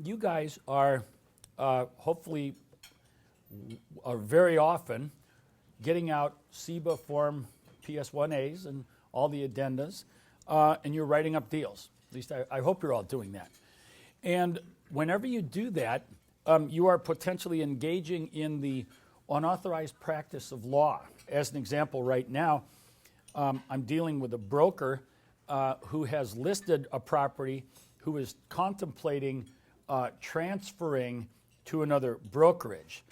you guys are hopefully are very often getting out CBA Form PS1As and all the addendas, and you're writing up deals. At least I hope you're all doing that. And whenever you do that, you are potentially engaging in the unauthorized practice of law. As an example, right now, I'm dealing with a broker who has listed a property who is contemplating transferring to another brokerage.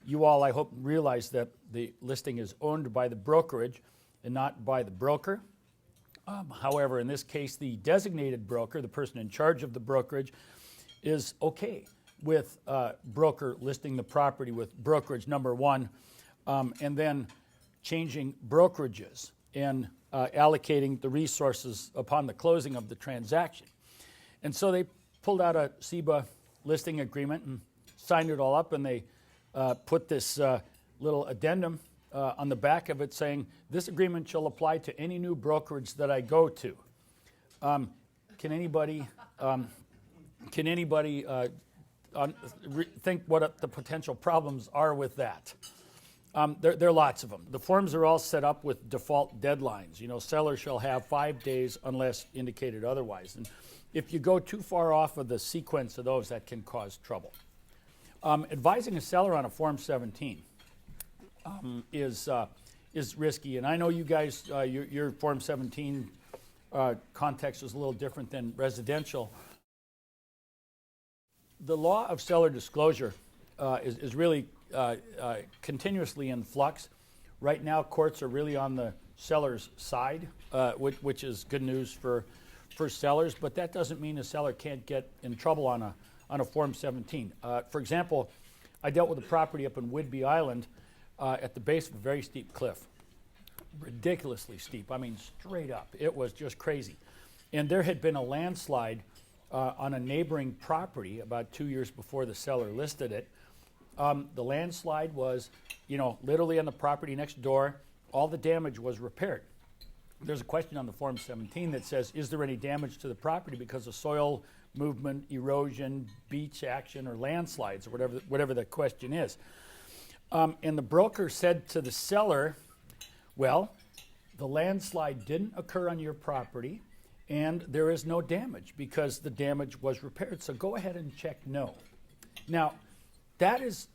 You all, I hope, realize that the listing is owned by the brokerage and not by the broker. However, in this case, the designated broker, the person in charge of the brokerage, is okay with broker listing the property with brokerage number one, and then changing brokerages and allocating the resources upon the closing of the transaction. And so they pulled out a CBA listing agreement and signed it all up, and they put this little addendum on the back of it saying, this agreement shall apply to any new brokerage that I go to. Can anybody think what the potential problems are with that? There are lots of them. The forms are all set up with default deadlines. You know, seller shall have 5 days unless indicated otherwise. And if you go too far off of the sequence of those, that can cause trouble. Advising a seller on a Form 17 is risky. And I know you guys, your Form 17 context is a little different than residential. The law of seller disclosure is really continuously in flux. Right now, courts are really on the seller's side, which is good news for sellers, but that doesn't mean a seller can't get in trouble on a Form 17. For example, I dealt with a property up in Whidbey Island at the base of a very steep cliff. Ridiculously steep, I mean straight up. It was just crazy. And there had been a landslide on a neighboring property about 2 years before the seller listed it. The landslide was, literally on the property next door. All the damage was repaired. There's a question on the Form 17 that says, is there any damage to the property because of soil movement, erosion, beach action, or landslides, or whatever the question is? And the broker said to the seller, well, the landslide didn't occur on your property, and there is no damage because the damage was repaired. So go ahead and check no. Now, that is,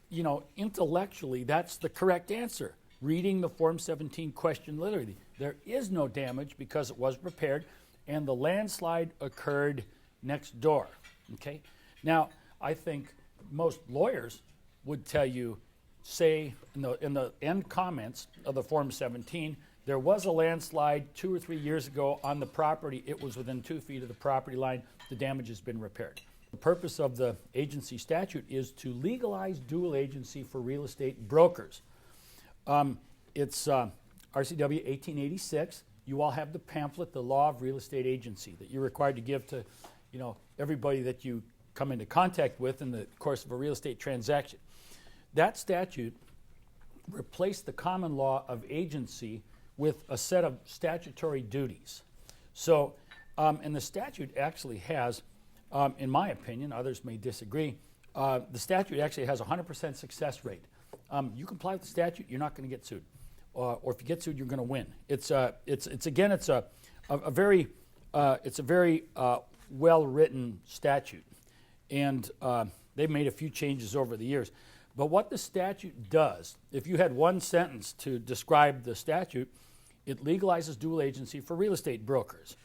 intellectually, that's the correct answer. Reading the Form 17 question literally, there is no damage because it was repaired, and the landslide occurred next door. Okay. Now, I think most lawyers would tell you, say in the end comments of the Form 17, there was a landslide 2 or 3 years ago on the property. It was within 2 feet of the property line. The damage has been repaired. The purpose of the agency statute is to legalize dual agency for real estate brokers. It's RCW 1886. You all have the pamphlet, The Law of Real Estate Agency, that you're required to give to, everybody that you come into contact with in the course of a real estate transaction. That statute replaced the common law of agency with a set of statutory duties. So, and the statute actually has, in my opinion, others may disagree, the statute actually has a 100% success rate. You comply with the statute, you're not going to get sued. Or if you get sued, you're going to win. It's a very well-written statute. And they've made a few changes over the years. But what the statute does, if you had one sentence to describe the statute, it legalizes dual agency for real estate brokers.